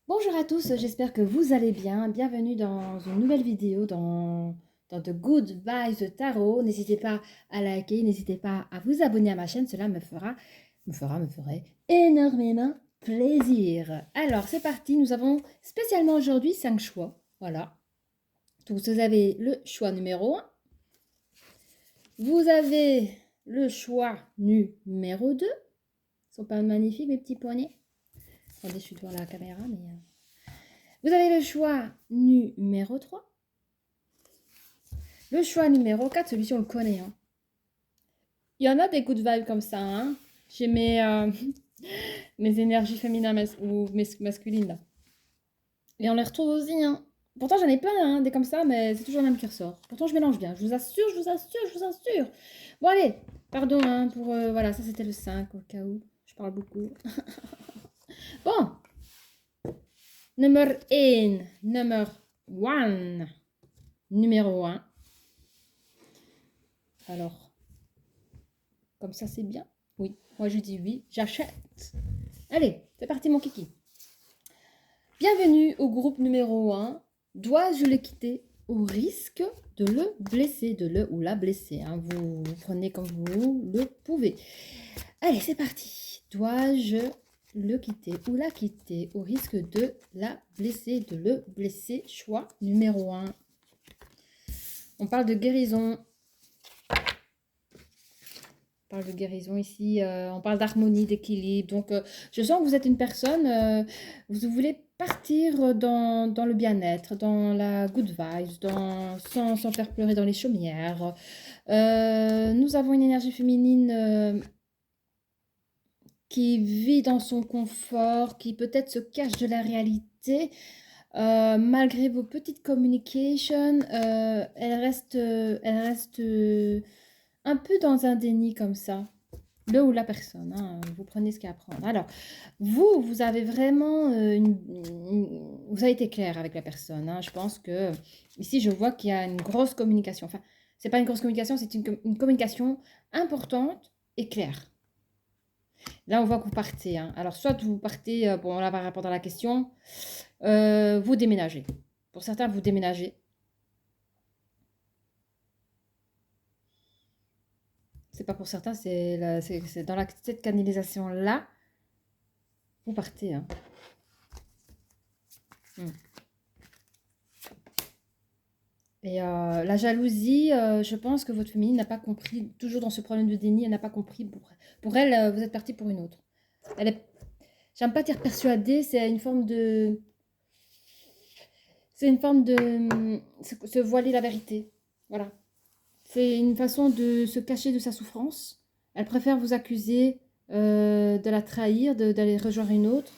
Bonjour à tous, j'espère que vous allez bien. Bienvenue dans une nouvelle vidéo dans The Good Vibes Tarot. N'hésitez pas à liker, n'hésitez pas à vous abonner à ma chaîne, cela me ferait énormément plaisir. Alors c'est parti, nous avons spécialement aujourd'hui 5 choix. Voilà. Donc vous avez le choix numéro 1, vous avez le choix numéro 2. Ils sont pas magnifiques mes petits poignets. Attendez, je suis devant la caméra, mais... Vous avez le choix numéro 3. Le choix numéro 4, celui-ci on le connaît. Hein. Il y en a des good vibes comme ça. Hein. J'ai mes énergies féminines ou masculines. Là. Et on les retrouve aussi. Hein. Pourtant j'en ai plein hein, des comme ça, mais c'est toujours le même qui ressort. Pourtant je mélange bien. Je vous assure, je vous assure, je vous assure. Bon allez, pardon hein, pour... voilà, ça c'était le 5 au cas où. Je parle beaucoup. Bon. Number 1. Number 1. Numéro 1. Alors, comme ça, c'est bien. Oui, moi je dis oui, j'achète. Allez, c'est parti mon kiki. Bienvenue au groupe numéro 1. Dois-je le quitter au risque de le blesser, de le ou la blesser hein. Vous prenez comme vous le pouvez. Allez, c'est parti. Dois-je le quitter ou la quitter au risque de la blesser, de le blesser? Choix numéro 1. On parle de guérison. On parle de guérison ici, on parle d'harmonie, d'équilibre. Donc, je sens que vous êtes une personne, vous voulez partir dans le bien-être, dans la good vibes, sans faire pleurer dans les chaumières. Nous avons une énergie féminine qui vit dans son confort, qui peut-être se cache de la réalité. Malgré vos petites communications, elle reste un peu dans un déni comme ça. Le ou la personne, hein, vous prenez ce qu'il y a à prendre. Alors, vous avez vraiment vous avez été clair avec la personne. Hein. Je pense que ici, je vois qu'il y a une grosse communication. Enfin, c'est pas une grosse communication, c'est une communication importante et claire. Là, on voit que vous partez. Hein. Alors, soit vous partez, bon, là, va répondre à la question, vous déménagez. Pour certains, vous déménagez. C'est pas pour certains, c'est dans cette canalisation-là, vous partez. Hein. Hmm. Et la jalousie, je pense que votre féminine n'a pas compris, toujours dans ce problème de déni, elle n'a pas compris. Pour elle, vous êtes parti pour une autre. Elle est, j'aime pas dire persuadée, c'est une forme de... C'est une forme de... se voiler la vérité. Voilà. C'est une façon de se cacher de sa souffrance. Elle préfère vous accuser de la trahir, d'aller rejoindre une autre,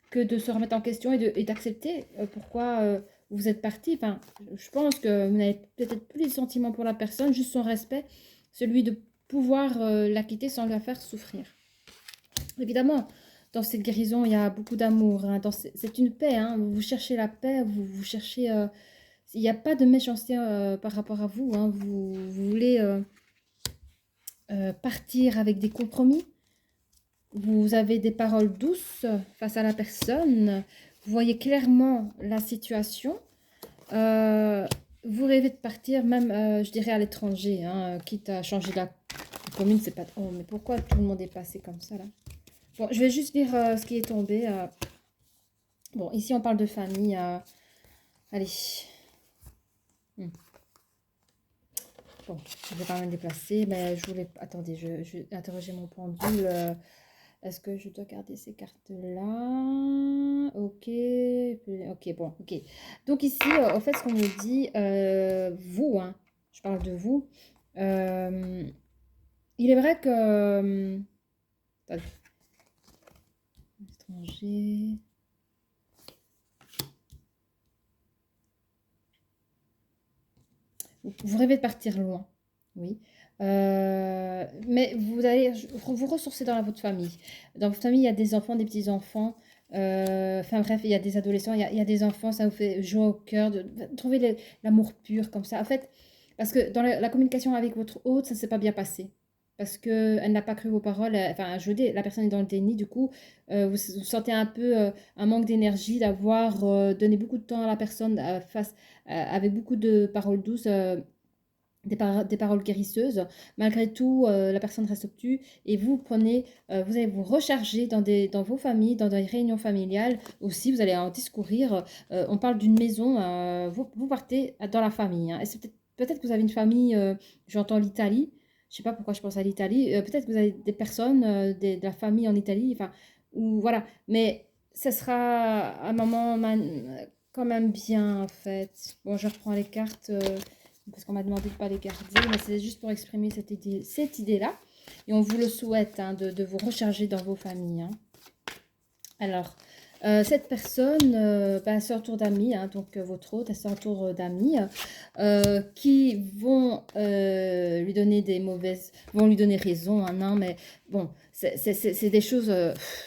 que de se remettre en question et d'accepter pourquoi vous êtes parti. Enfin, je pense que vous n'avez peut-être plus de sentiments pour la personne, juste son respect, celui de pouvoir la quitter sans la faire souffrir. Évidemment, dans cette guérison, il y a beaucoup d'amour. Hein, c'est une paix. Hein, vous cherchez la paix, vous cherchez... il n'y a pas de méchanceté par rapport à vous. Hein, vous voulez partir avec des compromis. Vous avez des paroles douces face à la personne. Vous voyez clairement la situation. Vous rêvez de partir, même, je dirais, à l'étranger, hein, quitte à changer la commune. C'est pas... Oh, mais pourquoi tout le monde est passé comme ça, là? Bon, je vais juste lire ce qui est tombé. Bon, ici, on parle de famille. Allez. Hmm. Bon, je vais pas me déplacer, mais je voulais... Attendez, je vais interroger mon pendule. Est-ce que je dois garder ces cartes-là? Ok. Ok, bon, ok. Donc ici, en fait, ce qu'on me dit, vous, hein, je parle de vous. Il est vrai que... attendez, étranger... Vous rêvez de partir loin, oui. Mais vous allez vous ressourcer dans votre famille. Dans votre famille, il y a des enfants, des petits-enfants. Enfin bref, il y a des adolescents, il y a des enfants. Ça vous fait jouer au cœur, de l'amour pur comme ça. En fait, parce que dans la communication avec votre hôte, ça ne s'est pas bien passé. parce qu'elle n'a pas cru vos paroles. Enfin, la personne est dans le déni. Du coup, vous sentez un peu un manque d'énergie d'avoir donné beaucoup de temps à la personne avec beaucoup de paroles douces. Des paroles guérisseuses. Malgré tout, la personne reste obtue et vous allez vous recharger dans vos familles, dans des réunions familiales aussi, vous allez en discourir. On parle d'une maison, vous partez dans la famille. Hein. Et c'est peut-être que vous avez une famille, j'entends l'Italie, je ne sais pas pourquoi je pense à l'Italie, peut-être que vous avez des personnes, de la famille en Italie, enfin, ou voilà, mais ce sera un moment quand même bien en fait. Bon, je reprends les cartes parce qu'on m'a demandé de ne pas les garder, mais c'est juste pour exprimer cette idée-là. Et on vous le souhaite, hein, de vous recharger dans vos familles. Hein. Alors, cette personne, c'est un tour d'amis, hein, donc votre hôte, c'est un tour d'amis qui vont lui donner vont lui donner raison. Hein, non, mais bon, c'est des choses,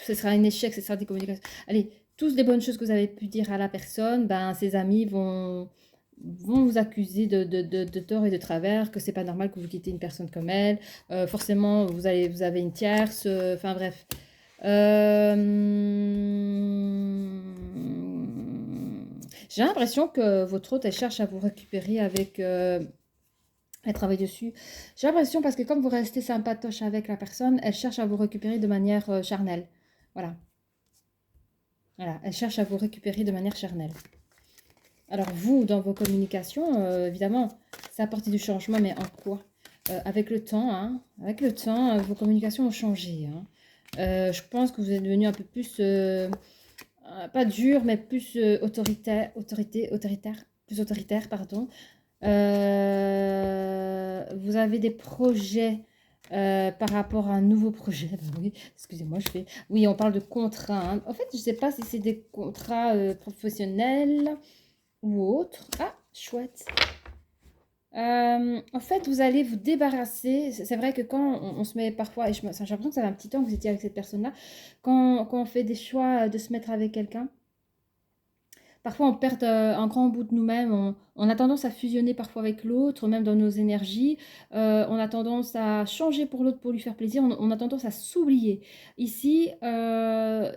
ce sera un échec, ce sera des communications. Allez, toutes les bonnes choses que vous avez pu dire à la personne, ses amis vont vous accuser de tort et de travers, que c'est pas normal que vous quittez une personne comme elle. Forcément, vous avez une tierce. Enfin bref. Euh, J'ai l'impression que votre hôte, elle cherche à vous récupérer avec... elle travaille dessus. J'ai l'impression, parce que comme vous restez sympatoche avec la personne, elle cherche à vous récupérer de manière charnelle. Voilà. Voilà, elle cherche à vous récupérer de manière charnelle. Alors vous, dans vos communications, évidemment, ça apporte du changement, mais en quoi? Avec le temps, hein, vos communications ont changé. Hein. Je pense que vous êtes devenu un peu plus, pas dur, mais plus plus autoritaire, pardon. Vous avez des projets par rapport à un nouveau projet. Oui, excusez-moi, Oui, on parle de contrats. Hein. En fait, je ne sais pas si c'est des contrats professionnels ou autre. Ah, chouette. En fait, vous allez vous débarrasser. C'est vrai que quand on se met parfois, et j'ai l'impression que ça fait un petit temps que vous étiez avec cette personne-là, quand on fait des choix de se mettre avec quelqu'un, parfois on perd un grand bout de nous-mêmes, on a tendance à fusionner parfois avec l'autre, même dans nos énergies, on a tendance à changer pour l'autre pour lui faire plaisir, on a tendance à s'oublier. Ici,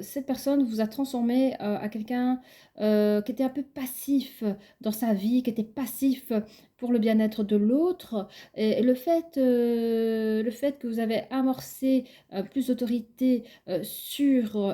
cette personne vous a transformé à quelqu'un qui était un peu passif dans sa vie, qui était passif pour le bien-être de l'autre. Et le fait que vous avez amorcé plus d'autorité sur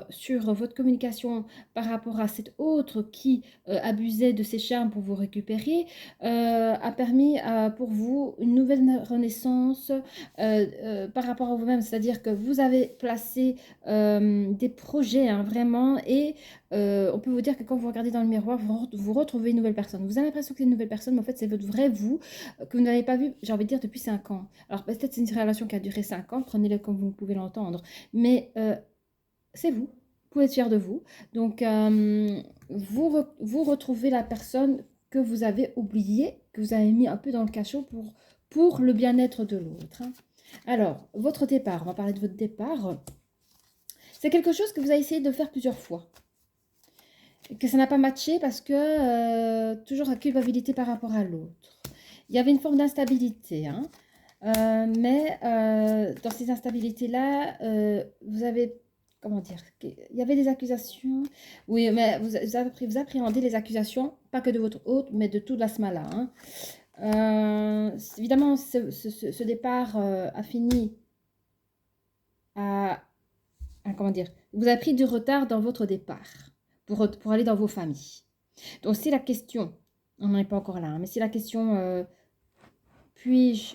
votre communication par rapport à cet autre qui abusait de ses charmes pour vous récupérer, a permis pour vous une nouvelle renaissance par rapport à vous-même. C'est-à-dire que vous avez placé des projets, hein, vraiment, et on peut vous dire que quand vous regardez dans le miroir, vous retrouvez une nouvelle personne. Vous avez l'impression que c'est une nouvelle personne, mais en fait, c'est votre vrai vous que vous n'avez pas vu, j'ai envie de dire, depuis 5 ans. Alors, peut-être c'est une relation qui a duré 5 ans, prenez-le comme vous pouvez l'entendre, mais c'est vous. Vous pouvez être fier de vous. Donc, vous retrouvez la personne que vous avez oubliée, que vous avez mis un peu dans le cachot pour le bien-être de l'autre. Hein. Alors, votre départ, on va parler de votre départ. C'est quelque chose que vous avez essayé de faire plusieurs fois. Que ça n'a pas matché parce que toujours la culpabilité par rapport à l'autre. Il y avait une forme d'instabilité. Hein. Mais dans ces instabilités-là, vous avez, comment dire, il y avait des accusations. Oui, mais vous appréhendez les accusations, pas que de votre hôte, mais de toute la smala. Hein. Évidemment, ce départ a fini comment dire, vous avez pris du retard dans votre départ pour aller dans vos familles. Donc, si la question, on n'en est pas encore là, hein, mais si la question... puis-je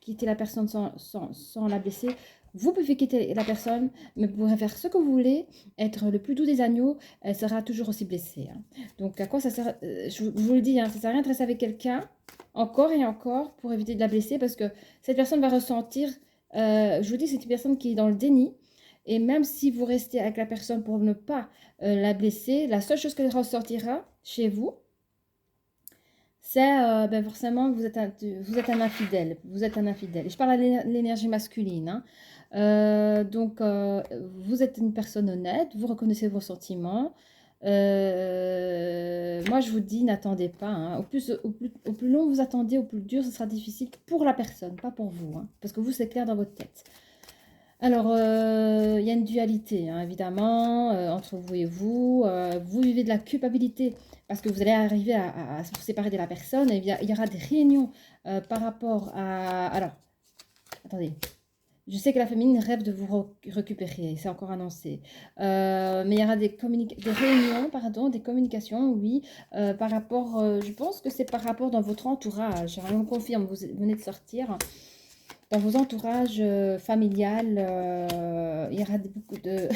quitter la personne sans la blesser? Vous pouvez quitter la personne, mais vous pourrez faire ce que vous voulez, être le plus doux des agneaux, elle sera toujours aussi blessée. Hein. Donc, à quoi ça sert? Je vous le dis, hein, ça ne sert à rien de rester avec quelqu'un, encore et encore, pour éviter de la blesser, parce que cette personne va ressentir, je vous dis, c'est une personne qui est dans le déni, et même si vous restez avec la personne pour ne pas la blesser, la seule chose qu'elle ressortira chez vous, c'est forcément que vous êtes un infidèle. Vous êtes un infidèle. Et je parle à l'énergie masculine. Hein. Donc, vous êtes une personne honnête, vous reconnaissez vos sentiments, Moi, je vous dis, n'attendez pas, hein. Au plus long vous attendez, au plus dur, ce sera difficile pour la personne, pas pour vous, hein, parce que vous, c'est clair dans votre tête. Alors, il y a une dualité, hein, évidemment, entre vous et vous. Vous vivez de la culpabilité parce que vous allez arriver à vous séparer de la personne. Et il y aura des réunions par rapport à... Alors, attendez. Je sais que la féminine rêve de vous récupérer, c'est encore annoncé. Mais il y aura des réunions, pardon, des communications, oui, par rapport, je pense que c'est par rapport dans votre entourage. On me confirme, vous venez de sortir. Dans vos entourages familiales, il y aura beaucoup de...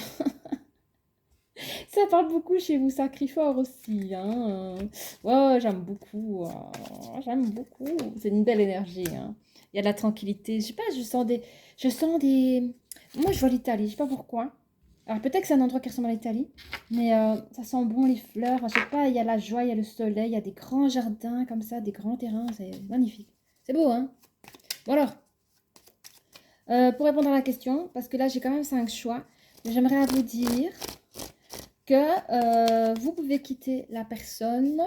Ça parle beaucoup chez vous, sacrifice aussi, hein. Ouais, j'aime beaucoup, j'aime beaucoup. C'est une belle énergie, hein. Il y a de la tranquillité. Je sais pas, Je sens des... Moi, je vois l'Italie, je sais pas pourquoi. Alors, peut-être que c'est un endroit qui ressemble à l'Italie, mais ça sent bon les fleurs. Je sais pas, il y a la joie, il y a le soleil, il y a des grands jardins comme ça, des grands terrains. C'est magnifique. C'est beau, hein? Bon, alors, pour répondre à la question, parce que là, j'ai quand même 5 choix, j'aimerais vous dire que vous pouvez quitter la personne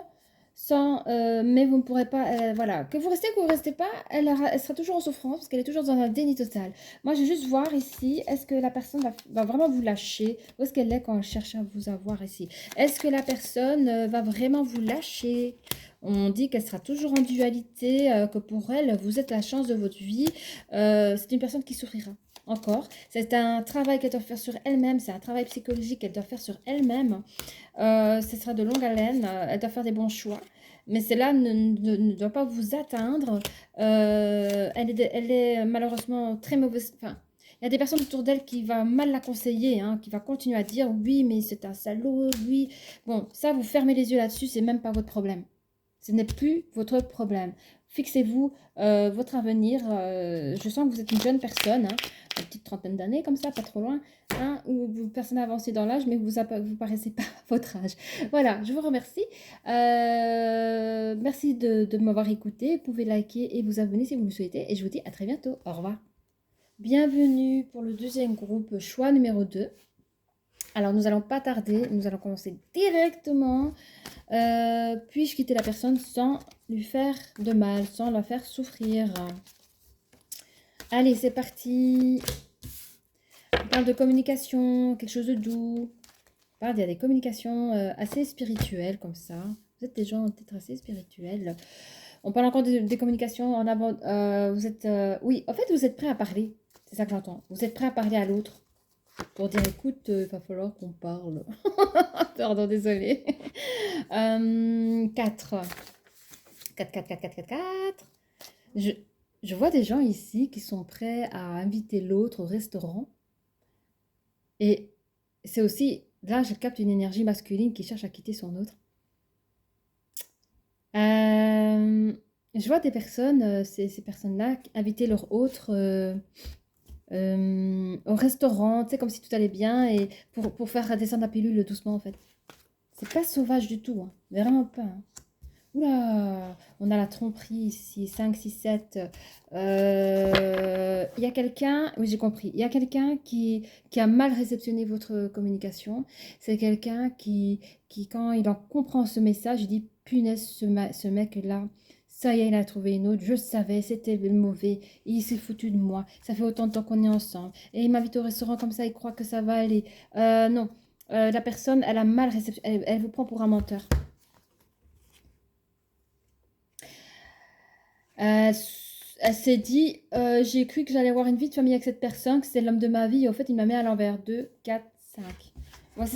sans, mais vous ne pourrez pas, voilà, que vous restez, que vous ne restez pas, elle sera toujours en souffrance parce qu'elle est toujours dans un déni total. Moi, je vais juste voir ici, est-ce que la personne va vraiment vous lâcher? Où est-ce qu'elle est quand elle cherche à vous avoir ici? Est-ce que la personne va vraiment vous lâcher? On dit qu'elle sera toujours en dualité, que pour elle, vous êtes la chance de votre vie. C'est une personne qui souffrira encore. C'est un travail qu'elle doit faire sur elle-même, c'est un travail psychologique qu'elle doit faire sur elle-même. Ce sera de longue haleine, elle doit faire des bons choix. Mais cela ne doit pas vous atteindre. Elle est malheureusement très mauvaise. Enfin, il y a des personnes autour d'elle qui vont mal la conseiller, hein, qui va continuer à dire oui, mais c'est un salaud, oui. Bon, ça, vous fermez les yeux là-dessus, c'est même pas votre problème. Ce n'est plus votre problème. Fixez-vous votre avenir. Je sens que vous êtes une jeune personne, hein, une petite trentaine d'années comme ça, pas trop loin, hein, ou vous personne avancée dans l'âge, mais vous paraissez pas à votre âge. Voilà, je vous remercie. Merci de m'avoir écouté. Vous pouvez liker et vous abonner si vous le souhaitez. Et je vous dis à très bientôt. Au revoir. Bienvenue pour le deuxième groupe, choix numéro 2. Alors, nous allons pas tarder. Nous allons commencer directement. Puis-je quitter la personne sans lui faire de mal, sans la faire souffrir? Allez, c'est parti. On parle de communication, quelque chose de doux. On parle, il y a des communications assez spirituelles comme ça. Vous êtes des gens peut-être assez spirituels. On parle encore des communications en avant. Vous êtes, oui, en fait, vous êtes prêt à parler. C'est ça que j'entends. Vous êtes prêt à parler à l'autre pour dire, écoute, il va falloir qu'on parle. Pardon, désolé. 4. 4, 4, 4, 4, 4, 4. Je vois des gens ici qui sont prêts à inviter l'autre au restaurant. Et c'est aussi, là, je capte une énergie masculine qui cherche à quitter son autre. Je vois des personnes, ces personnes-là, inviter leur autre au restaurant, tu sais, comme si tout allait bien, et pour faire descendre la pilule doucement, en fait. C'est pas sauvage du tout, hein. Vraiment pas, hein. Oula, on a la tromperie ici, 5, 6, 7. Il y a quelqu'un, oui j'ai compris, il y a quelqu'un qui a mal réceptionné votre communication. C'est quelqu'un quand il en comprend ce message, il dit, punaise, ce mec-là, ça y est, il a trouvé une autre, je savais, c'était mauvais, il s'est foutu de moi, ça fait autant de temps qu'on est ensemble, et il m'invite au restaurant comme ça, il croit que ça va aller. Non, la personne, elle a mal réceptionné, elle vous prend pour un menteur. Euh, Elle s'est dit, j'ai cru que j'allais avoir une vie de famille avec cette personne, que c'est l'homme de ma vie, et au fait, il m'a mis à l'envers. 2, 4, 5.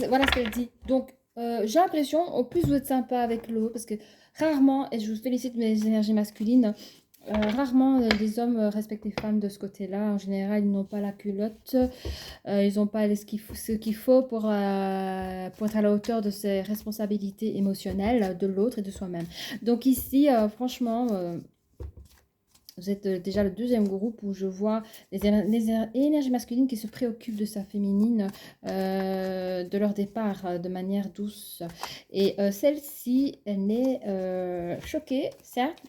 Voilà ce qu'elle dit. Donc, j'ai l'impression, au plus vous êtes sympa avec l'autre, parce que rarement, et je vous félicite mes énergies masculines, rarement les hommes respectent les femmes de ce côté-là. En général, ils n'ont pas la culotte, ils n'ont pas ce qu'il faut pour être à la hauteur de ses responsabilités émotionnelles de l'autre et de soi-même. Donc ici, franchement... vous êtes déjà le deuxième groupe où je vois les énergies masculines qui se préoccupent de sa féminine, de leur départ de manière douce. Et celle-ci, elle est choquée, certes.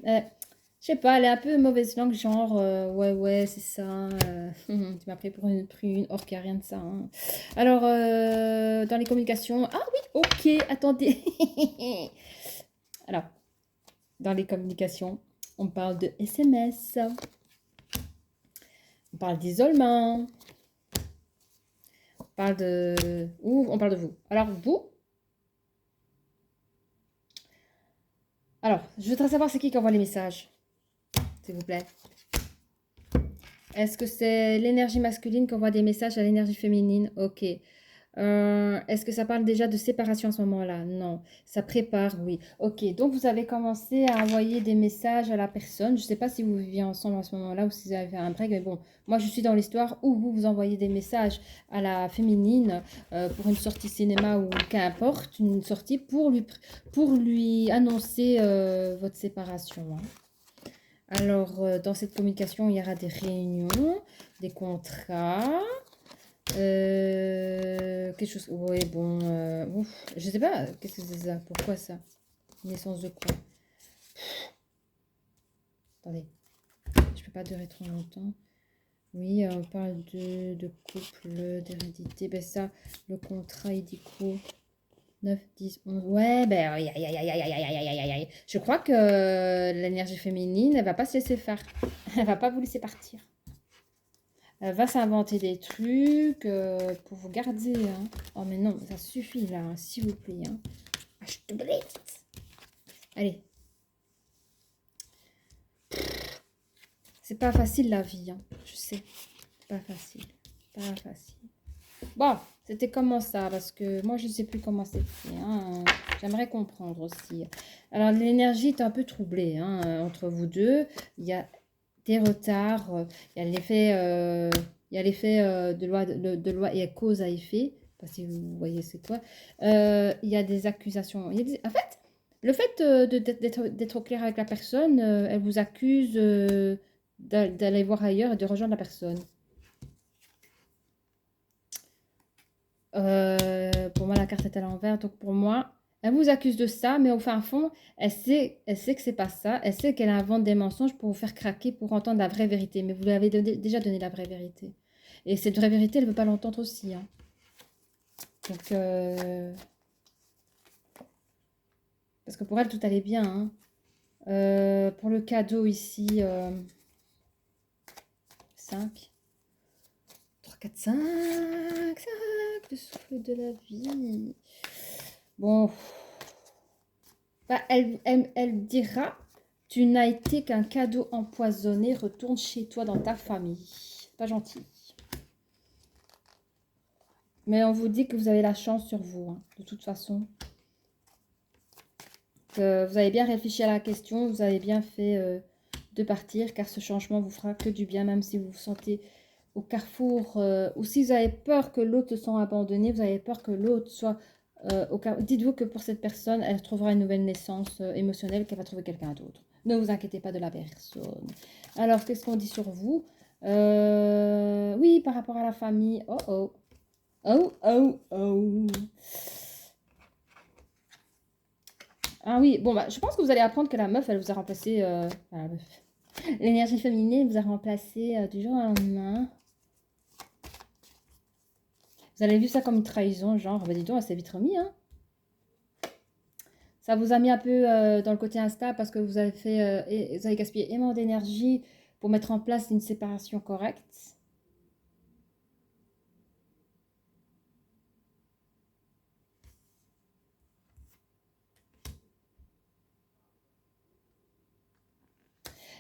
Je sais pas, elle est un peu mauvaise langue, genre, ouais, ouais, c'est ça. Tu m'as pris pour une prune, or qu'il n'y a rien de ça, hein. Alors, dans les communications. Ah oui, ok, attendez. Alors, dans les communications, on parle de SMS, on parle d'isolement, on parle de. Ou on parle de vous. Alors, vous. Alors, je voudrais savoir c'est qui envoie les messages, s'il vous plaît. Est-ce que c'est l'énergie masculine qui envoie des messages à l'énergie féminine? Ok. Est-ce que ça parle déjà de séparation à ce moment-là? Non. Ça prépare, oui. Ok. Donc, vous avez commencé à envoyer des messages à la personne. Je ne sais pas si vous viviez ensemble à ce moment-là ou si vous avez fait un break. Mais bon, moi, je suis dans l'histoire où vous envoyez des messages à la féminine pour une sortie cinéma ou qu'importe, une sortie pour lui annoncer votre séparation, hein. Alors, dans cette communication, il y aura des réunions, des contrats, quelque chose. Oui, bon. Ouf, je sais pas, qu'est-ce que c'est ça? Pourquoi ça? Naissance de quoi? Attendez, je peux pas durer trop longtemps. Oui, on parle de couple, d'hérédité. Ben ça, le contrat, il dit quoi? 9, 10, 11. Ouais, ben, aïe, aïe, aïe, aïe, aïe, aïe, aïe, aïe, aïe, aïe. Je crois que l'énergie féminine, elle va pas se laisser faire. Elle va pas vous laisser partir. Elle va s'inventer des trucs pour vous garder, hein. Oh, mais non, ça suffit là, hein, s'il vous plaît, hein. Ah, je te blesse. Allez. C'est pas facile la vie, hein. Je sais. C'est pas facile. Pas facile. Bon, c'était comment ça? Parce que moi, je ne sais plus comment c'est fait, hein. J'aimerais comprendre aussi. Alors, l'énergie est un peu troublée, hein, entre vous deux. Il y a des retards. Il y a l'effet de loi et cause à effet. Je ne sais pas si vous voyez c'est quoi. Il y a des accusations. En fait, le fait d'être au clair avec la personne, elle vous accuse d'aller voir ailleurs et de rejoindre la personne. Pour moi, la carte est à l'envers. Donc, pour moi, elle vous accuse de ça, mais au fin fond, elle sait que c'est pas ça. Elle sait qu'elle invente des mensonges pour vous faire craquer, pour entendre la vraie vérité. Mais vous lui avez déjà donné la vraie vérité. Et cette vraie vérité, elle ne veut pas l'entendre aussi, hein. Donc, parce que pour elle, tout allait bien, hein. Pour le cadeau ici, 5. 3, 4, 5, 5, le souffle de la vie. Bon, bah, elle dira, tu n'as été qu'un cadeau empoisonné, retourne chez toi dans ta famille. Pas gentil. Mais on vous dit que vous avez la chance sur vous, hein, de toute façon. Que vous avez bien réfléchi à la question, vous avez bien fait de partir, car ce changement vous fera que du bien, même si vous vous sentez au carrefour, ou si vous avez peur que l'autre se sente abandonné, vous avez peur que l'autre soit au carrefour. Dites-vous que pour cette personne, elle trouvera une nouvelle naissance émotionnelle, qu'elle va trouver quelqu'un d'autre. Ne vous inquiétez pas de la personne. Alors, qu'est-ce qu'on dit sur vous? Oui, par rapport à la famille. Oh oh. Oh oh oh. Ah oui, bon, bah, je pense que vous allez apprendre que la meuf, elle vous a remplacé. Enfin, la meuf. L'énergie féminine vous a remplacé du jour au lendemain. Vous avez vu ça comme une trahison, genre, bah dis donc, elle s'est vite remis, hein. Ça vous a mis un peu dans le côté instable parce que vous avez vous avez gaspillé énormément d'énergie pour mettre en place une séparation correcte.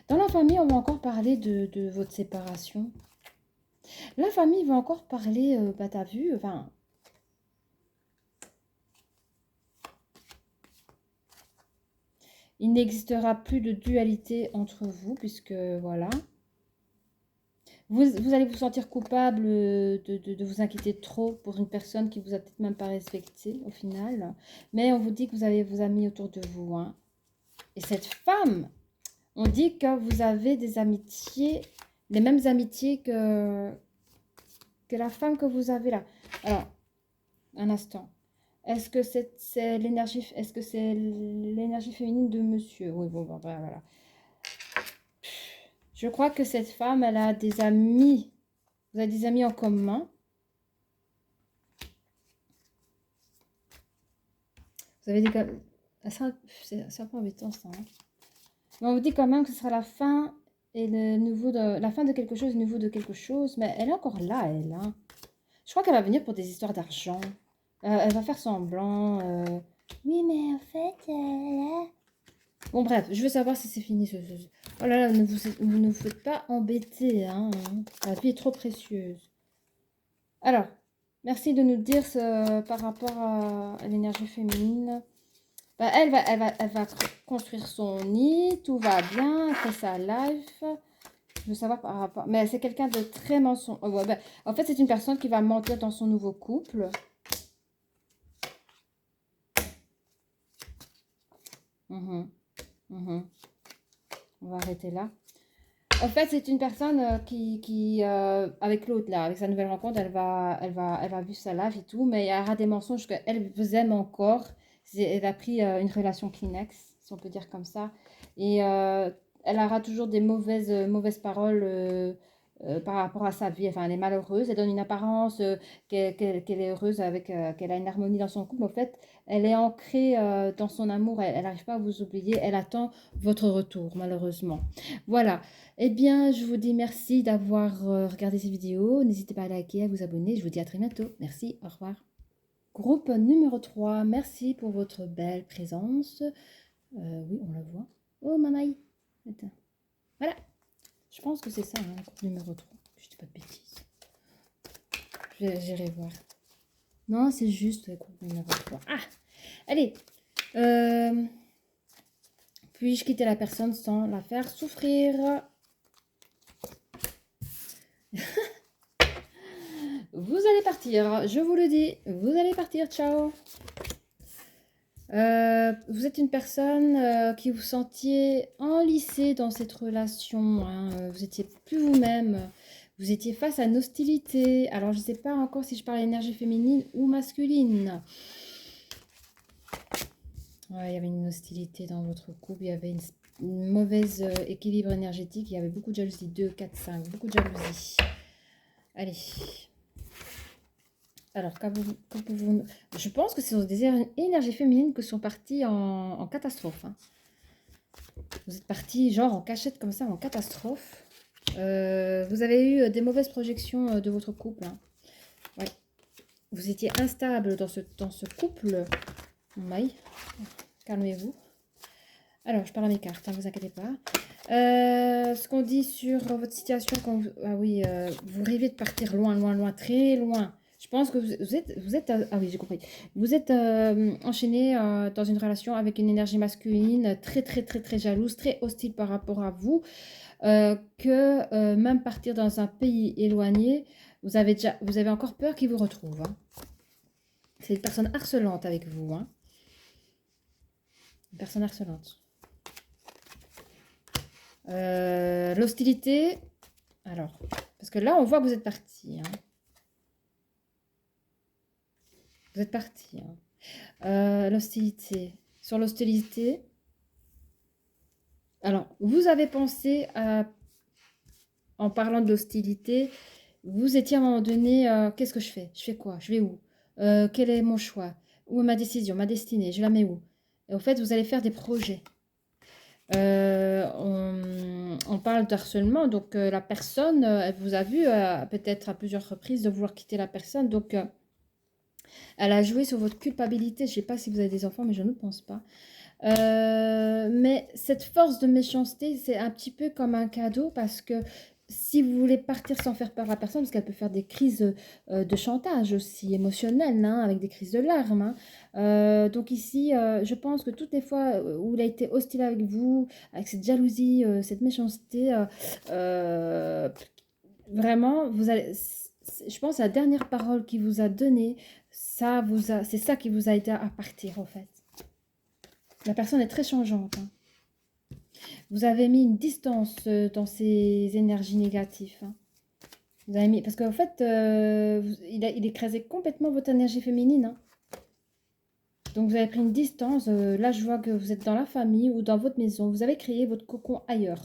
Dans la famille, on va encore parler de votre séparation. La famille va encore parler, bah t'as vu, enfin, il n'existera plus de dualité entre vous puisque, voilà. Vous allez vous sentir coupable de vous inquiéter trop pour une personne qui vous a peut-être même pas respecté au final. Mais on vous dit que vous avez vos amis autour de vous, hein. Et cette femme, on dit que vous avez des amitiés, les mêmes amitiés que la femme que vous avez là. Alors, un instant. Est-ce que c'est l'énergie, est-ce que c'est l'énergie féminine de monsieur? Oui, bon, voilà. Je crois que cette femme, elle a des amis. Vous avez des amis en commun. Vous avez des... C'est un peu embêtant, ça. Hein. Mais on vous dit quand même que ce sera la fin et le nouveau de... La fin de quelque chose, le nouveau de quelque chose. Mais elle est encore là, elle. Hein. Je crois qu'elle va venir pour des histoires d'argent. Elle va faire semblant. Oui, mais en fait, là... Bon, bref, je veux savoir si c'est fini. Oh là là, ne vous faites pas embêter. Hein. La vie est trop précieuse. Alors, merci de nous dire par rapport à l'énergie féminine. Bah, elle va construire son nid, tout va bien, elle fait sa life. Je veux savoir par rapport... Mais c'est quelqu'un de très mensonge. Ouais, bah, en fait, c'est une personne qui va mentir dans son nouveau couple. Mhm, mhm. On va arrêter là. En fait, c'est une personne avec l'autre, là, avec sa nouvelle rencontre, elle va vivre sa life et tout, mais il y aura des mensonges qu'elle vous aime encore. Elle a pris une relation Kleenex, si on peut dire comme ça. Et elle aura toujours des mauvaises paroles par rapport à sa vie. Enfin, elle est malheureuse, elle donne une apparence qu'elle est heureuse, qu'elle a une harmonie dans son couple. En fait, elle est ancrée dans son amour, elle n'arrive pas à vous oublier, elle attend votre retour, malheureusement. Voilà. Eh bien, je vous dis merci d'avoir regardé cette vidéo. N'hésitez pas à liker, à vous abonner. Je vous dis à très bientôt. Merci, au revoir. Groupe numéro 3, merci pour votre belle présence. Oui, on la voit. Oh, mamaï. Attends. Voilà. Je pense que c'est ça, hein, groupe numéro 3. Je dis pas de bêtises. J'irai voir. Non, c'est juste le groupe numéro 3. Ah, allez. Puis-je quitter la personne sans la faire souffrir? Vous allez partir, je vous le dis. Vous allez partir, ciao. Vous êtes une personne qui vous sentiez enlissée dans cette relation. Hein. Vous étiez plus vous-même. Vous étiez face à une hostilité. Alors, je ne sais pas encore si je parle d'énergie féminine ou masculine. Ouais, il y avait une hostilité dans votre couple. Il y avait une mauvaise équilibre énergétique. Il y avait beaucoup de jalousie. 2, 4, 5. Beaucoup de jalousie. Allez. Alors, je pense que ce sont des énergies féminines qui sont parties en catastrophe. Hein. Vous êtes partis genre en cachette comme ça, en catastrophe. Vous avez eu des mauvaises projections de votre couple. Hein. Ouais. Vous étiez instable dans ce couple. Maï, calmez-vous. Alors, je parle à mes cartes, ne vous inquiétez pas. Ce qu'on dit sur votre situation, ah oui, vous rêvez de partir loin, loin, loin, très loin. Je pense que vous êtes ah oui, j'ai compris. Vous êtes enchaîné dans une relation avec une énergie masculine très, très, très, très jalouse, très hostile par rapport à vous, que même partir dans un pays éloigné, vous avez encore peur qu'il vous retrouve. Hein. C'est une personne harcelante avec vous. Hein. Une personne harcelante. L'hostilité, alors, parce que là, on voit que vous êtes parti. Hein. Vous êtes parti. Hein. L'hostilité. Sur l'hostilité, alors, vous avez pensé à, en parlant de l'hostilité, vous étiez à un moment donné, qu'est-ce que je fais? Je fais quoi? Je vais où? Quel est mon choix? Où est ma décision, ma destinée? Je la mets où? Et en fait, vous allez faire des projets. On parle d'harcèlement, donc la personne, elle vous a vu peut-être à plusieurs reprises de vouloir quitter la personne, donc elle a joué sur votre culpabilité. Je ne sais pas si vous avez des enfants, mais je ne pense pas. Mais cette force de méchanceté, c'est un petit peu comme un cadeau parce que si vous voulez partir sans faire peur à la personne, parce qu'elle peut faire des crises de chantage aussi émotionnelles, hein, avec des crises de larmes. Hein. Donc ici, je pense que toutes les fois où il a été hostile avec vous, avec cette jalousie, cette méchanceté, vraiment, je pense à la dernière parole qu'il vous a donnée, c'est ça qui vous a aidé à partir en fait. La personne est très changeante. Hein. Vous avez mis une distance dans ces énergies négatives. Hein. Vous avez mis, parce qu'en fait, il écrasait complètement votre énergie féminine. Hein. Donc vous avez pris une distance. Là, je vois que vous êtes dans la famille ou dans votre maison. Vous avez créé votre cocon ailleurs.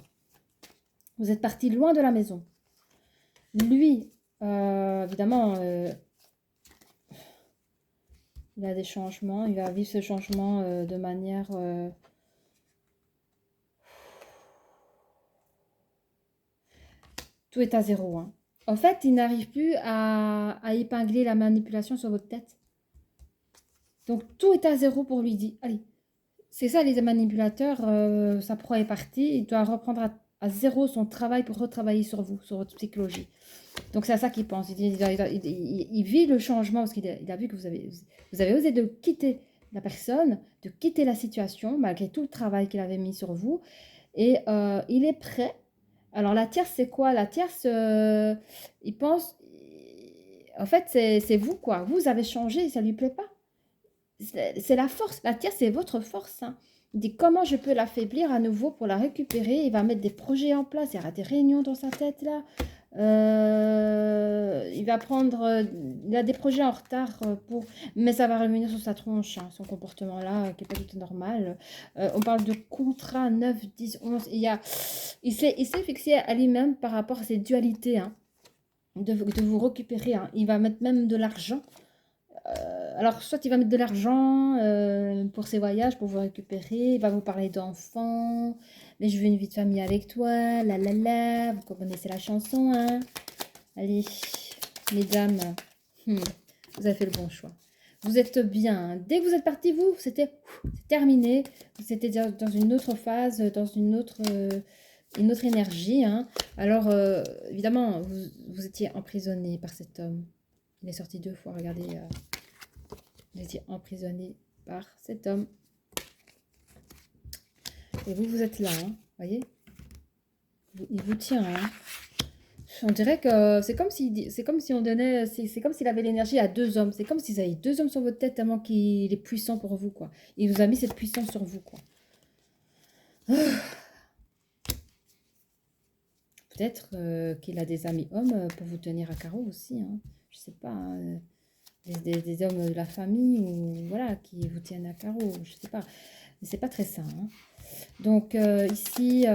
Vous êtes parti loin de la maison. Lui, évidemment, il a des changements. Il va vivre ce changement de manière... tout est à zéro. Hein. En fait, il n'arrive plus à épingler la manipulation sur votre tête. Donc, tout est à zéro pour lui. Dit, allez, c'est ça les manipulateurs, sa proie est partie. Il doit reprendre à zéro son travail pour retravailler sur vous, sur votre psychologie. Donc, c'est à ça qu'il pense. Il vit le changement parce qu'il a vu que vous avez osé de quitter la personne, de quitter la situation, malgré tout le travail qu'il avait mis sur vous. Et il est prêt. Alors, la tierce, c'est quoi? La tierce, il pense... En fait, c'est vous, quoi. Vous avez changé, ça ne lui plaît pas. C'est la force. La tierce, c'est votre force. Hein. Il dit comment je peux l'affaiblir à nouveau pour la récupérer. Il va mettre des projets en place. Il y aura des réunions dans sa tête, là. Il va prendre... il a des projets en retard pour... Mais ça va revenir sur sa tronche, hein, son comportement-là, qui n'est pas du tout normal. On parle de contrat 9, 10, 11. Il s'est fixé à lui-même par rapport à ces dualités, hein, de vous récupérer. Hein. Il va mettre même de l'argent. Alors, soit il va mettre de l'argent pour ses voyages, pour vous récupérer. Il va vous parler d'enfants. Mais je veux une vie de famille avec toi. La la la. Vous connaissez la chanson, hein? Allez, mesdames, vous avez fait le bon choix. Vous êtes bien. Dès que vous êtes parti, vous, c'était terminé. Vous étiez dans une autre phase, dans une autre énergie. Hein. Alors, évidemment, vous étiez emprisonné par cet homme. Il est sorti 2 fois, regardez. Vous étiez emprisonné par cet homme. Et vous êtes là, hein, voyez? Il vous tient, hein. On dirait que c'est comme si on donnait, c'est comme s'il avait l'énergie à 2 hommes. C'est comme s'ils avaient 2 hommes sur votre tête tellement qu'il est puissant pour vous, quoi. Il vous a mis cette puissance sur vous, quoi. Peut-être qu'il a des amis hommes pour vous tenir à carreau aussi, hein. Je sais pas, hein, des hommes de la famille ou voilà qui vous tiennent à carreau, je sais pas. Mais c'est pas très sain. Hein. Donc ici.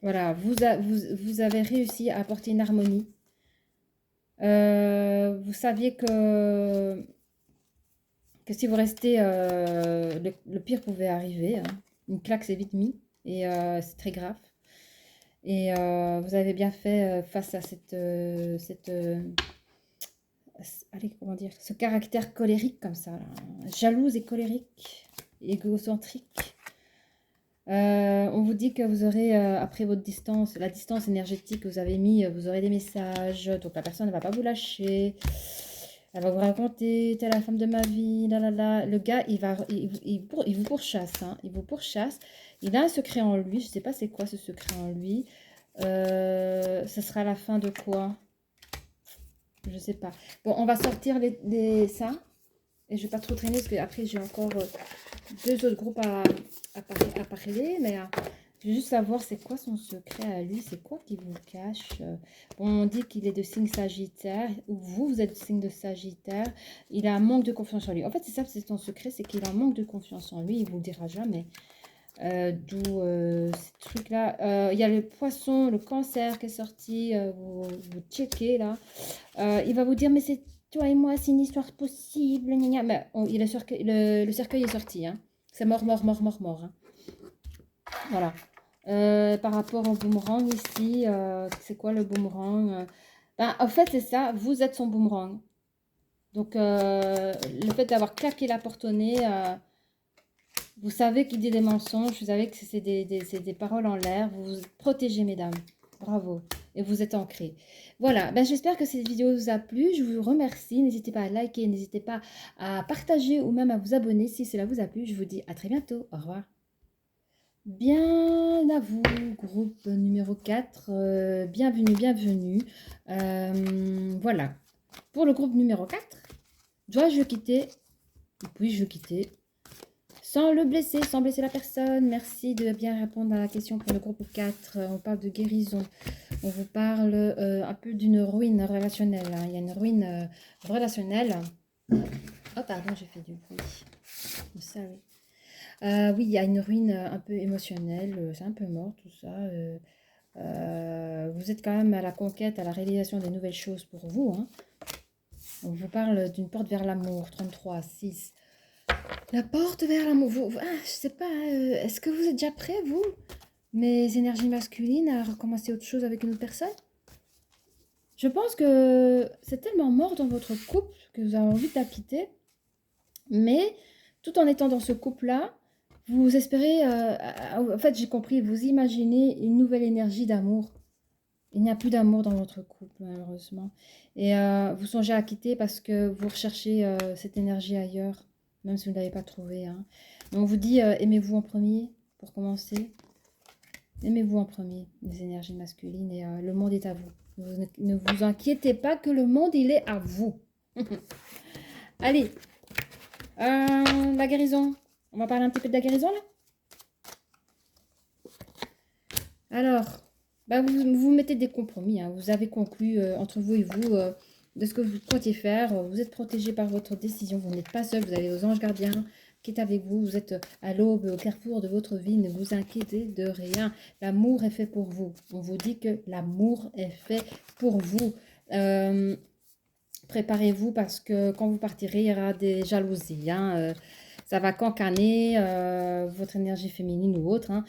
Voilà, vous avez réussi à apporter une harmonie. Vous saviez que si vous restez, le pire pouvait arriver. Hein. Une claque, c'est vite mis. Et c'est très grave. Et vous avez bien fait face à allez, comment dire, ce caractère colérique comme ça. Là. Jalouse et colérique, égocentrique. On vous dit que vous aurez, après votre distance, la distance énergétique que vous avez mis, vous aurez des messages. Donc la personne ne va pas vous lâcher. Elle va vous raconter, t'es la femme de ma vie, là là là. Le gars, il vous pourchasse. Hein, il vous pourchasse. Il a un secret en lui. Je ne sais pas c'est quoi ce secret en lui. Ce sera la fin de quoi? Je ne sais pas. Bon, on va sortir ça. Et je ne vais pas trop traîner parce qu'après, j'ai encore 2 autres groupes à parler. Mais je veux juste savoir c'est quoi son secret à lui. C'est quoi qui vous le cache. Bon, on dit qu'il est de signe Sagittaire. Ou vous êtes de signe de Sagittaire. Il a un manque de confiance en lui. En fait, c'est ça, c'est son secret. C'est qu'il a un manque de confiance en lui. Il ne vous le dira jamais. D'où ces trucs-là. Il y a le poisson, le cancer qui est sorti. Vous checkez là. Il va vous dire, mais c'est toi et moi, c'est une histoire possible. Gna gna. Mais le cercueil est sorti. Hein. C'est mort, mort, mort, mort, mort. Hein. Voilà. Par rapport au boomerang ici, c'est quoi le boomerang? En fait, c'est ça. Vous êtes son boomerang. Donc, le fait d'avoir claqué la porte au nez... vous savez qu'il dit des mensonges, vous savez que c'est des paroles en l'air, vous vous protégez, mesdames. Bravo. Et vous êtes ancrés. Voilà, j'espère que cette vidéo vous a plu. Je vous remercie. N'hésitez pas à liker, n'hésitez pas à partager ou même à vous abonner si cela vous a plu. Je vous dis à très bientôt. Au revoir. Bien à vous, groupe numéro 4. Bienvenue, bienvenue. Voilà. Pour le groupe numéro 4, dois-je le quitter? Puis-je le quitter? Sans le blesser, sans blesser la personne. Merci de bien répondre à la question pour le groupe 4. On parle de guérison. On vous parle un peu d'une ruine relationnelle. Hein. Il y a une ruine relationnelle. Oh, pardon, j'ai fait du bruit. Vous savez. Oui, il y a une ruine un peu émotionnelle, c'est un peu mort tout ça. Vous êtes quand même à la conquête, à la réalisation des nouvelles choses pour vous, hein. On vous parle d'une porte vers l'amour, 33, 6. La porte vers l'amour. Je sais pas, est-ce que vous êtes déjà prêts, vous, mes énergies masculines, à recommencer autre chose avec une autre personne? Je pense que c'est tellement mort dans votre couple que vous avez envie de la quitter, mais tout en étant dans ce couple-là, vous espérez, en fait, j'ai compris, vous imaginez une nouvelle énergie d'amour. Il n'y a plus d'amour dans votre couple, malheureusement. Et vous songez à quitter parce que vous recherchez cette énergie ailleurs, même si vous ne l'avez pas trouvée, hein. Donc on vous dit, aimez-vous en premier, pour commencer. Aimez-vous en premier, les énergies masculines, et le monde est à vous. Ne vous inquiétez pas que le monde, il est à vous. Allez, la guérison. On va parler un petit peu de la guérison, là. Alors, bah, vous mettez des compromis, hein. Vous avez conclu entre vous et vous de ce que vous comptiez faire. Vous êtes protégé par votre décision. Vous n'êtes pas seul. Vous avez vos anges gardiens qui est avec vous. Vous êtes à l'aube, au carrefour de votre vie. Ne vous inquiétez de rien. L'amour est fait pour vous. On vous dit que l'amour est fait pour vous. Préparez-vous parce que quand vous partirez, il y aura des jalousies, hein. Ça va cancaner votre énergie féminine ou autre, hein.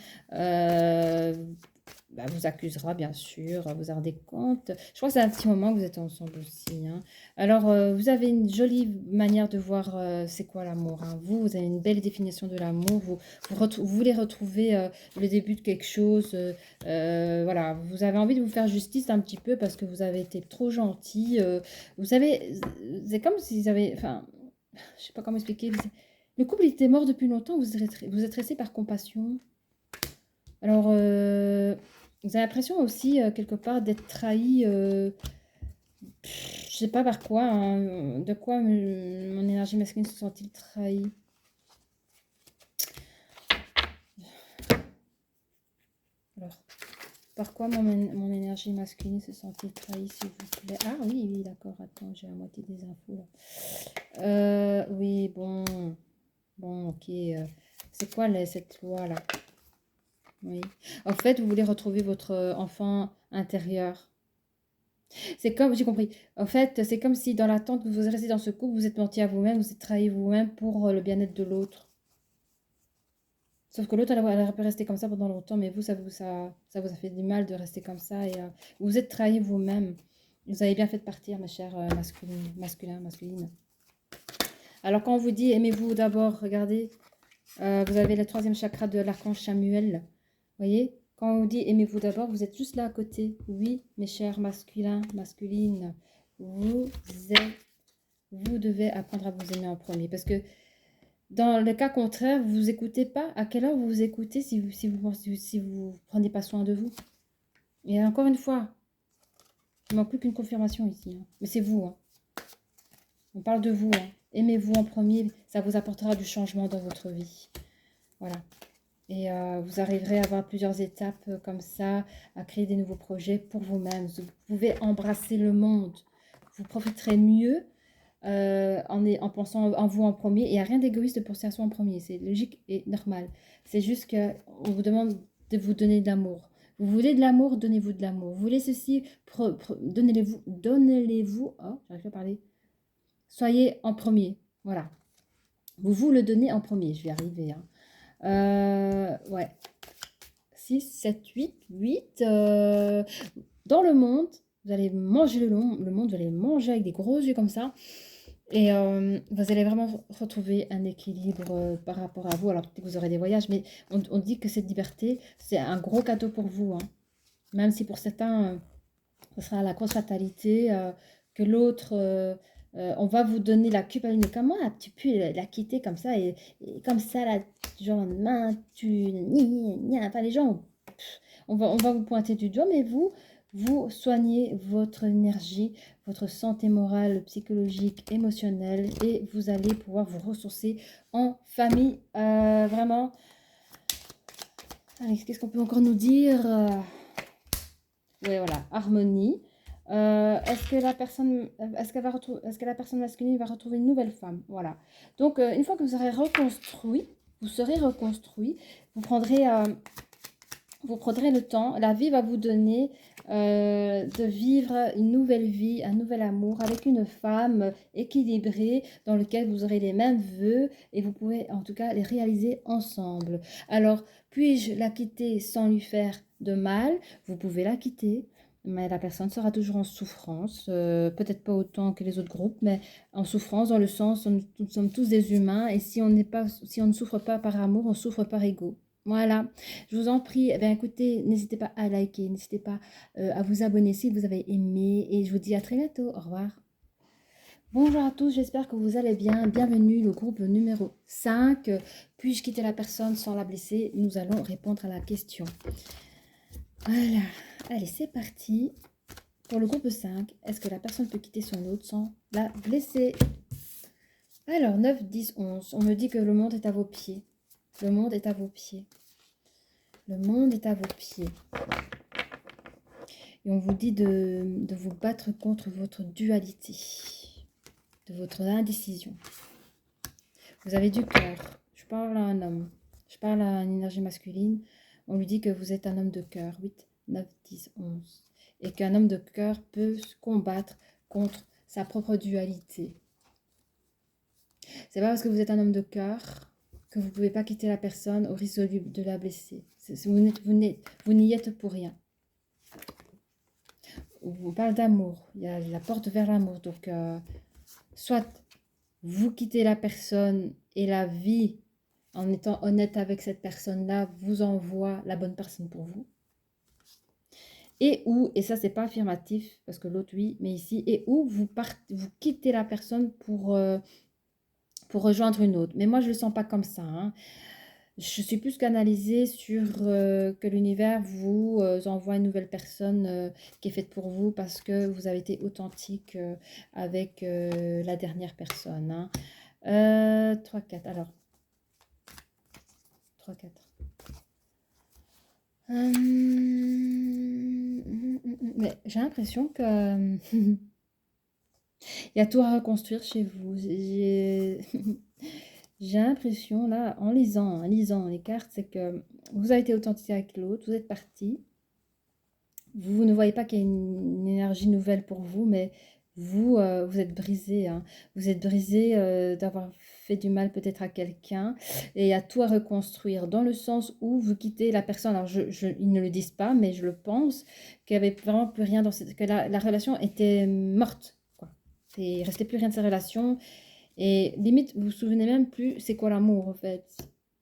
Bah, vous accusera, bien sûr, vous en rendez compte. Je crois que c'est un petit moment que vous êtes ensemble aussi, hein. Alors, vous avez une jolie manière de voir c'est quoi l'amour, hein. Vous avez une belle définition de l'amour. Vous voulez retrouver le début de quelque chose. Voilà, vous avez envie de vous faire justice un petit peu parce que vous avez été trop gentil. Vous savez, c'est comme s'ils avaient... Enfin, je sais pas comment expliquer. Le couple était mort depuis longtemps. Vous êtes resté par compassion. Alors, vous avez l'impression aussi, quelque part, d'être trahi, je sais pas par quoi, hein, de quoi mon énergie masculine se sent-il trahie? Alors, par quoi mon énergie masculine se sent-il trahie, s'il vous plaît? Ah oui, oui, d'accord, attends, j'ai la moitié des infos là. Oui, bon, ok. C'est quoi cette loi là? Oui. En fait, vous voulez retrouver votre enfant intérieur. C'est comme, j'ai compris. En fait, c'est comme si dans l'attente que vous restez dans ce couple, vous êtes menti à vous-même, vous êtes trahi vous-même pour le bien-être de l'autre. Sauf que l'autre, elle peut rester comme ça pendant longtemps, mais vous, ça vous a fait du mal de rester comme ça et vous vous êtes trahi vous-même. Vous avez bien fait de partir, ma chère masculine. Alors, quand on vous dit aimez-vous d'abord, regardez, vous avez le troisième chakra de l'archange Samuel. Vous voyez? Quand on vous dit aimez-vous d'abord, vous êtes juste là à côté. Oui, mes chers masculines, vous devez apprendre à vous aimer en premier. Parce que dans le cas contraire, vous vous écoutez pas. À quelle heure vous vous écoutez si vous prenez pas soin de vous? Et encore une fois, il ne manque plus qu'une confirmation ici, hein. Mais c'est vous, hein. On parle de vous, hein. Aimez-vous en premier, ça vous apportera du changement dans votre vie. Voilà. Et vous arriverez à avoir plusieurs étapes comme ça, à créer des nouveaux projets pour vous-même. Vous pouvez embrasser le monde. Vous profiterez mieux en pensant en vous en premier. Et il n'y a rien d'égoïste de penser à soi en premier. C'est logique et normal. C'est juste qu'on vous demande de vous donner de l'amour. Vous voulez de l'amour, donnez-vous de l'amour. Vous voulez ceci, donnez-les-vous. Oh, j'arrive pas à parler. Soyez en premier. Voilà. Vous le donnez en premier. Je vais y arriver, hein. Ouais. 6, 7, 8. Dans le monde, vous allez manger le monde, vous allez manger avec des gros yeux comme ça. Et vous allez vraiment retrouver un équilibre par rapport à vous. Alors peut-être que vous aurez des voyages, mais on dit que cette liberté, c'est un gros cadeau pour vous, hein. Même si pour certains, ce sera la grosse fatalité, que l'autre, on va vous donner la culpabilité. Comment tu peux la quitter comme ça et comme ça, là, du jour au lendemain, enfin, les gens, on va vous pointer du doigt, mais vous soignez votre énergie, votre santé morale, psychologique, émotionnelle, et vous allez pouvoir vous ressourcer en famille. Vraiment. Allez, qu'est-ce qu'on peut encore nous dire? Oui, voilà, harmonie. Est-ce que la personne masculine va retrouver une nouvelle femme? Voilà. Donc, une fois que vous aurez reconstruit, vous serez reconstruit, vous prendrez le temps, la vie va vous donner de vivre une nouvelle vie, un nouvel amour avec une femme équilibrée dans lequel vous aurez les mêmes vœux et vous pouvez en tout cas les réaliser ensemble. Alors, puis-je la quitter sans lui faire de mal? Vous pouvez la quitter, mais la personne sera toujours en souffrance, peut-être pas autant que les autres groupes, mais en souffrance dans le sens où nous sommes tous des humains et si on ne souffre pas par amour, on souffre par ego. Voilà, je vous en prie, eh bien, écoutez, n'hésitez pas à liker, n'hésitez pas à vous abonner si vous avez aimé et je vous dis à très bientôt. Au revoir. Bonjour à tous, j'espère que vous allez bien. Bienvenue, le groupe numéro 5. Puis-je quitter la personne sans la blesser? Nous allons répondre à la question. Voilà, allez, c'est parti. Pour le groupe 5, est-ce que la personne peut quitter son autre sans la blesser? Alors, 9, 10, 11. On me dit que le monde est à vos pieds. Le monde est à vos pieds. Le monde est à vos pieds. Et on vous dit de vous battre contre votre dualité, de votre indécision. Vous avez du cœur. Je parle à un homme. Je parle à une énergie masculine. On lui dit que vous êtes un homme de cœur. 8, 9, 10, 11. Et qu'un homme de cœur peut se combattre contre sa propre dualité. C'est pas parce que vous êtes un homme de cœur que vous ne pouvez pas quitter la personne au risque de la blesser. Vous n'y êtes pour rien. On parle d'amour. Il y a la porte vers l'amour. Donc, soit vous quittez la personne et la vie, en étant honnête avec cette personne-là, vous envoie la bonne personne pour vous. Et ça c'est pas affirmatif, parce que l'autre oui, mais ici, vous quittez la personne pour rejoindre une autre. Mais moi, je le sens pas comme ça. Hein. Je suis plus canalisée sur que l'univers vous envoie une nouvelle personne qui est faite pour vous parce que vous avez été authentique avec la dernière personne. Hein. 3, 4. Alors, 3, 4. Mais j'ai l'impression que il y a tout à reconstruire chez vous. J'ai l'impression, là, en lisant les cartes, c'est que vous avez été authentique avec l'autre, vous êtes parti. Vous ne voyez pas qu'il y a une énergie nouvelle pour vous, mais vous, vous êtes brisé. Hein. Vous êtes brisé d'avoir fait du mal peut-être à quelqu'un. Et il y a tout à reconstruire, dans le sens où vous quittez la personne. Alors, ils ne le disent pas, mais je le pense, qu'il n'y avait vraiment plus rien que la relation était morte. Quoi. Il ne restait plus rien de cette relation. Et limite, vous vous souvenez même plus c'est quoi l'amour en fait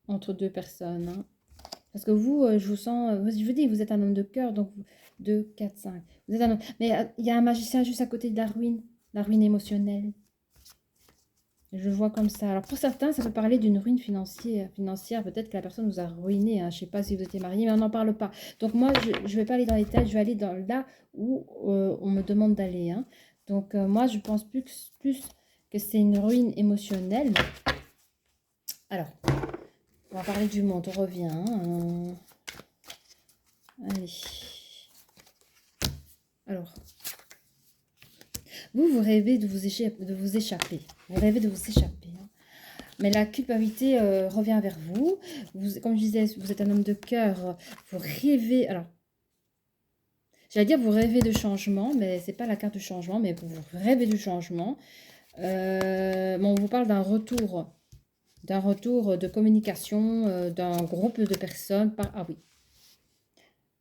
entre deux personnes. Hein. Parce que vous, je vous sens, je vous dis, vous êtes un homme de cœur, donc 2, 4, 5. Vous êtes un homme. Mais il y a un magicien juste à côté de la ruine émotionnelle. Je le vois comme ça. Alors pour certains, ça peut parler d'une ruine financière. Peut-être que la personne vous a ruiné. Hein. Je ne sais pas si vous étiez marié, mais on n'en parle pas. Donc moi, je ne vais pas aller dans les détails, je vais aller dans là où on me demande d'aller. Hein. Donc moi, je pense plus que c'est une ruine émotionnelle. Alors, on va parler du monde, on revient. Hein. Allez. Alors, vous rêvez de vous échapper. Vous rêvez de vous échapper. Hein. Mais la culpabilité revient vers vous. Comme je disais, vous êtes un homme de cœur. Vous rêvez... Alors, j'allais dire vous rêvez de changement, mais c'est pas la carte de changement, mais vous rêvez du changement. On vous parle d'un retour de communication d'un groupe de personnes. Ah oui.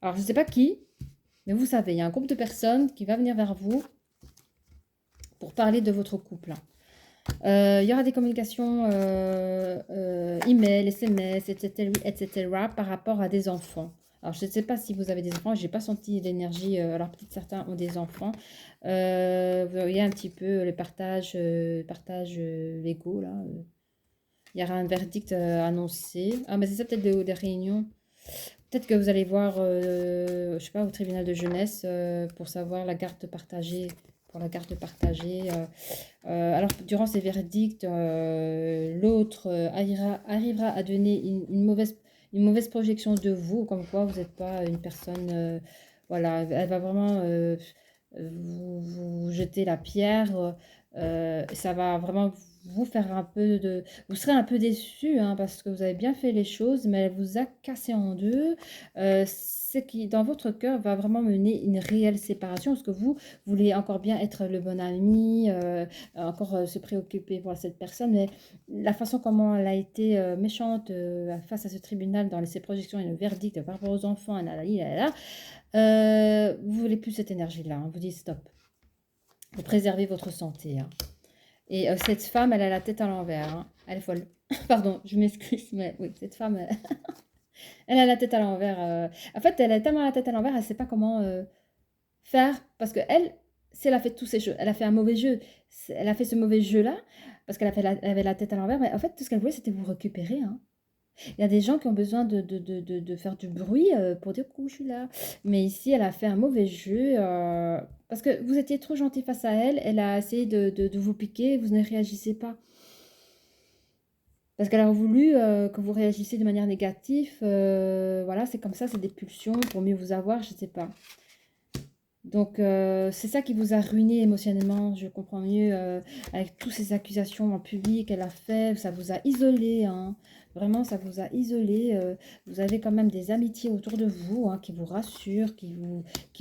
Alors, je ne sais pas qui, mais vous savez, il y a un groupe de personnes qui va venir vers vous pour parler de votre couple. Il y aura des communications email, SMS, etc. par rapport à des enfants. Alors, je ne sais pas si vous avez des enfants, je n'ai pas senti d'énergie. Alors, peut-être certains ont des enfants. Vous voyez un petit peu le partage légaux, là. Il y aura un verdict annoncé. Ah, mais c'est ça peut-être des réunions. Peut-être que vous allez voir, je sais pas, au tribunal de jeunesse pour savoir la garde partagée. Pour la garde partagée. Alors, durant ces verdicts, l'autre arrivera à donner une mauvaise projection de vous, comme quoi vous n'êtes pas une personne... voilà, elle va vraiment vous jeter la pierre. Ça va vraiment vous faire un peu de... Vous serez un peu déçu, hein, parce que vous avez bien fait les choses, mais elle vous a cassé en deux. Ce qui, dans votre cœur, va vraiment mener une réelle séparation, parce que vous voulez encore bien être le bon ami, encore se préoccuper pour cette personne, mais la façon comment elle a été méchante face à ce tribunal dans ses projections et le verdict par rapport aux enfants, vous voulez plus cette énergie-là, hein, vous dites stop. Vous préservez votre santé, hein. Et cette femme, elle a la tête à l'envers, hein. Elle est folle. Pardon, je m'excuse, mais oui, cette femme, elle a la tête à l'envers. En fait, elle a tellement la tête à l'envers, elle ne sait pas comment faire. Parce que elle, si elle a fait tous ces jeux, elle a fait un mauvais jeu. Elle a fait ce mauvais jeu-là, parce qu'elle elle avait la tête à l'envers. Mais en fait, tout ce qu'elle voulait, c'était vous récupérer, hein. Il y a des gens qui ont besoin de faire du bruit pour dire coucou, je suis là. Mais ici, elle a fait un mauvais jeu parce que vous étiez trop gentil face à elle. Elle a essayé de vous piquer, vous ne réagissez pas. Parce qu'elle a voulu que vous réagissiez de manière négative. Voilà, c'est comme ça, c'est des pulsions pour mieux vous avoir, je ne sais pas. Donc, c'est ça qui vous a ruiné émotionnellement, je comprends mieux, avec toutes ces accusations en public qu'elle a fait, ça vous a isolé, hein. Vraiment, ça vous a isolé. Vous avez quand même des amitiés autour de vous, hein, qui vous rassurent, qui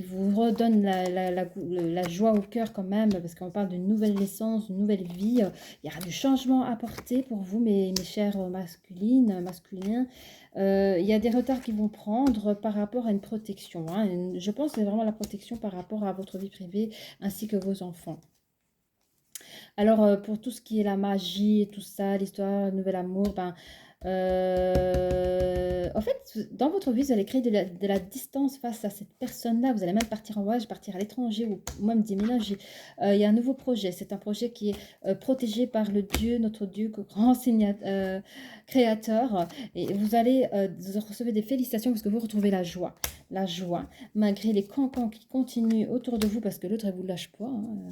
vous redonnent la joie au cœur quand même, parce qu'on parle d'une nouvelle naissance, d'une nouvelle vie. Il y aura du changement à apporter pour vous, mes chers masculins. Il y a des retards qui vont prendre par rapport à une protection, hein. Je pense que c'est vraiment la protection par rapport à votre vie privée ainsi que vos enfants. Alors, pour tout ce qui est la magie et tout ça, l'histoire, le nouvel amour, ben, en fait, dans votre vie, vous allez créer de la distance face à cette personne-là. Vous allez même partir en voyage, partir à l'étranger ou même déménager. Il y a un nouveau projet. C'est un projet qui est protégé par le Dieu, notre Dieu, grand créateur. Et vous allez recevoir des félicitations parce que vous retrouvez la joie. La joie, malgré les cancans qui continuent autour de vous parce que l'autre, elle ne vous lâche pas, hein.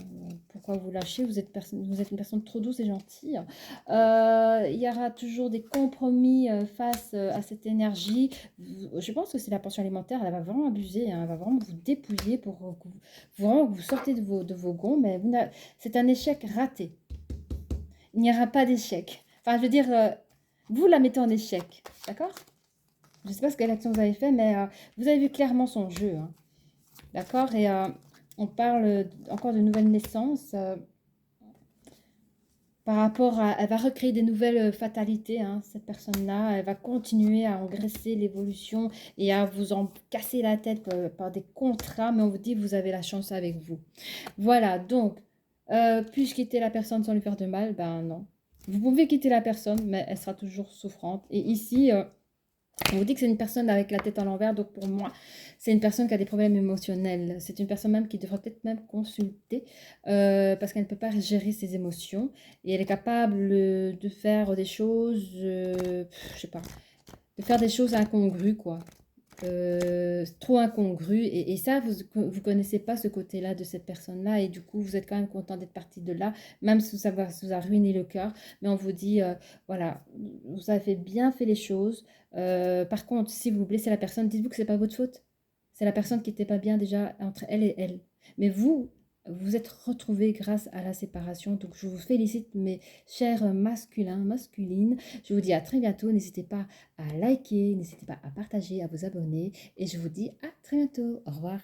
Pourquoi vous lâchez? Vous êtes une personne trop douce et gentille. Il y aura toujours des compromis face à cette énergie. Je pense que c'est la pension alimentaire, elle va vraiment abuser, hein. Elle va vraiment vous dépouiller pour que vraiment que vous sortez de vos gonds, mais c'est un échec raté. Il n'y aura pas d'échec. Enfin, je veux dire, vous la mettez en échec, d'accord? Je ne sais pas quelle action vous avez fait, mais vous avez vu clairement son jeu, hein. D'accord? Et on parle encore de nouvelles naissances. Par rapport à... Elle va recréer des nouvelles fatalités, hein, cette personne-là. Elle va continuer à engraisser l'évolution et à vous en casser la tête par des contrats. Mais on vous dit, vous avez la chance avec vous. Voilà, donc, puis-je quitter la personne sans lui faire de mal? Ben non. Vous pouvez quitter la personne, mais elle sera toujours souffrante. Et ici... on vous dit que c'est une personne avec la tête à l'envers, donc pour moi, c'est une personne qui a des problèmes émotionnels. C'est une personne même qui devrait peut-être même consulter parce qu'elle ne peut pas gérer ses émotions et elle est capable de faire des choses, je sais pas, de faire des choses incongrues, quoi. Trop incongru et ça vous connaissez pas ce côté-là de cette personne-là et du coup vous êtes quand même content d'être parti de là même si ça vous a ruiné le cœur, mais on vous dit voilà, vous avez bien fait les choses. Par contre, si vous blessez la personne, dites-vous que c'est pas votre faute, c'est la personne qui n'était pas bien déjà entre elle et elle, mais vous êtes retrouvés grâce à la séparation, donc je vous félicite mes chers masculines. Je vous dis à très bientôt, n'hésitez pas à liker, n'hésitez pas à partager, à vous abonner et je vous dis à très bientôt. Au revoir.